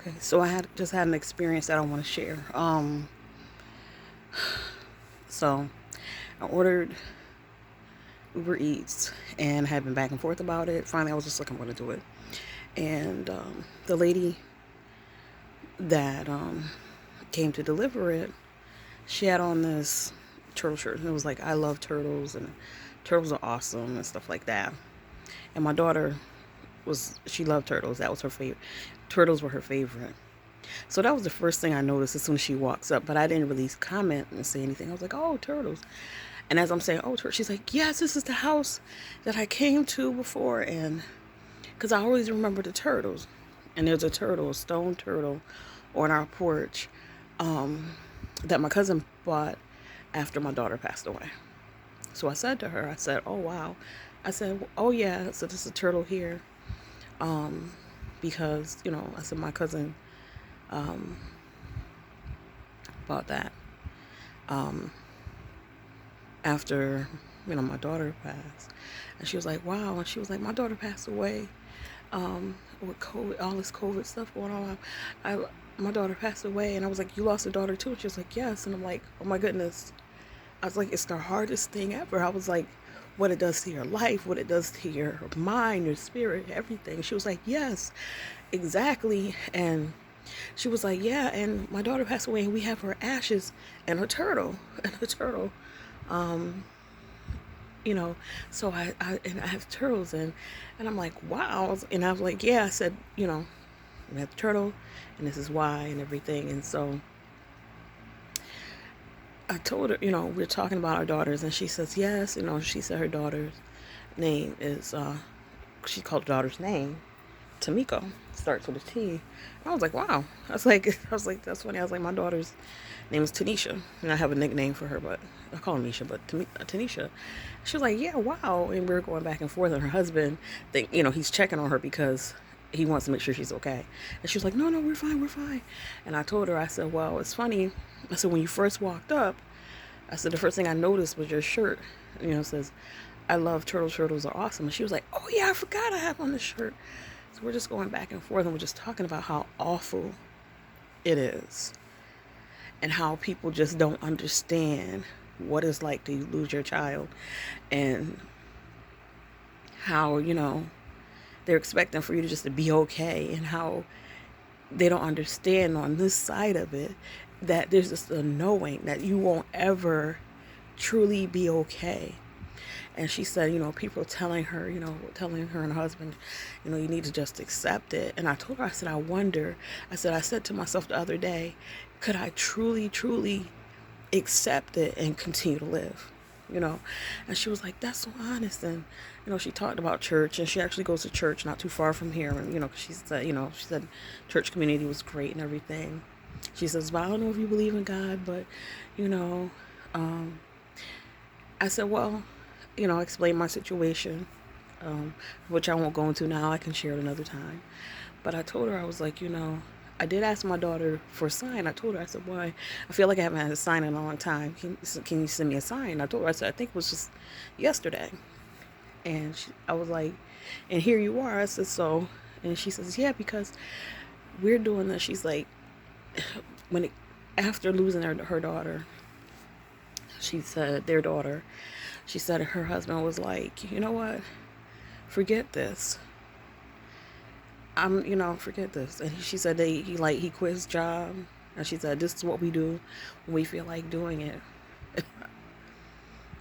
Okay, so I had just had an experience that I want to share. So I ordered Uber Eats and had been back and forth about it. Finally, I was just like, I'm going to do it. And the lady that came to deliver it, she had on this turtle shirt, and it was like, I love turtles, and turtles are awesome, and stuff like that. And my daughter she loved turtles. That was her favorite. Turtles were her favorite. So that was the first thing I noticed as soon as she walks up, but I didn't really comment and say anything. I was like, oh, turtles. And as I'm saying, oh, turtles, she's like, yes, this is the house that I came to before. And because I always remember the turtles. And there's a turtle, a stone turtle, on our porch that my cousin bought after my daughter passed away. So I said to her, I said, oh, wow. I said, oh, yeah, so this is a turtle here. Because, I said, my cousin bought that. Um, After my daughter passed, and she was like, wow. And she was like, my daughter passed away with COVID, all this COVID stuff going on. My daughter passed away. And I was like, you lost a daughter too? And she was like, yes. And I'm like, oh my goodness. I was like, it's the hardest thing ever. I was like, what it does to your life, what it does to your mind, your spirit, everything. She was like, yes, exactly. And she was like, yeah. And my daughter passed away, and we have her ashes and her turtle and her turtle. Um, you know, so I have turtles, and I'm like, wow. And I was like, yeah. I said, we have the turtle, and this is why, and everything. And so I told her, we're talking about our daughters, and she says yes. She said her daughter's name is she called her daughter's name Tamiko, starts with a T. And I was like, wow. I was like, that's funny. I was like, my daughter's name is Tanisha, and I have a nickname for her, but I call her Nisha, but Tanisha. She was like, yeah, wow. And we were going back and forth, and her husband, he's checking on her because he wants to make sure she's okay. And she was like, no, no, we're fine, we're fine. And I told her, I said, well, it's funny. I said, when you first walked up, I said, the first thing I noticed was your shirt. It says, I love turtles. Turtles are awesome. And she was like, oh, yeah, I forgot I have on this shirt. So we're just going back and forth, and we're just talking about how awful it is and how people just don't understand what it's like to lose your child, and how, they're expecting for you to just to be okay, and how they don't understand on this side of it that there's just a knowing that you won't ever truly be okay. And she said, people telling her and her husband, you need to just accept it. And I told her, I said, I said to myself the other day, could I truly, truly accept it and continue to live? And she was like, that's so honest. And she talked about church, and she actually goes to church not too far from here. And she said church community was great and everything. She says, but I don't know if you believe in God, but you know um, I said, well, explain my situation, which I won't go into now. I can share it another time. But I told her, I was like, I did ask my daughter for a sign. I told her, I said, why? I feel like I haven't had a sign in a long time. Can you send me a sign? I told her, I said, I think it was just yesterday. And I was like, and here you are. I said, so. And she says, yeah, because we're doing this. She's like, when it, after losing her daughter, she said, their daughter, she said her husband was like, you know what? Forget this. Forget this. And she said he quit his job. And she said, this is what we do when we feel like doing it.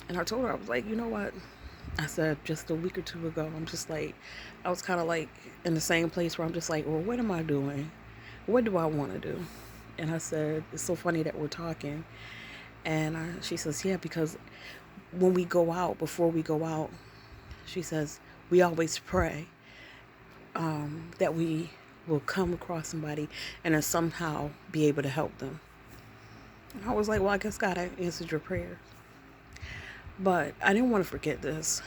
And I told her, I was like, you know what? I said, just a week or two ago, I'm just like, I was kind of like in the same place where I'm just like, well, what am I doing? What do I want to do? And I said, it's so funny that we're talking. And she says, yeah, because when we go out, before we go out, she says, we always pray that we will come across somebody and then somehow be able to help them. And I was like, well, I guess God answered your prayers. But I didn't want to forget this.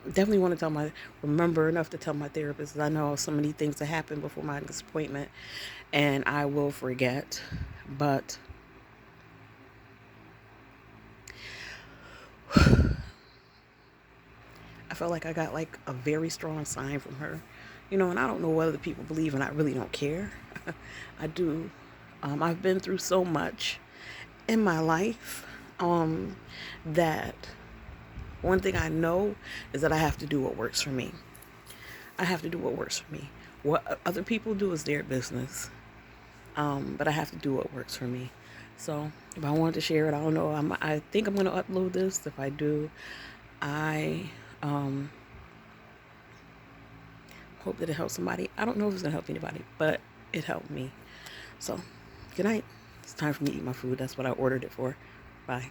Definitely want to remember enough to tell my therapist. I know so many things that happened before my disappointment, and I will forget. But I felt like I got like a very strong sign from her, And I don't know what other people believe, and I really don't care. I do. I've been through so much in my life that one thing I know is that I have to do what works for me. I have to do what works for me. What other people do is their business. But I have to do what works for me. So if I wanted to share it, I don't know. I think I'm going to upload this. If I do, I hope that it helps somebody. I don't know if it's going to help anybody, but it helped me. So good night. It's time for me to eat my food. That's what I ordered it for. Bye.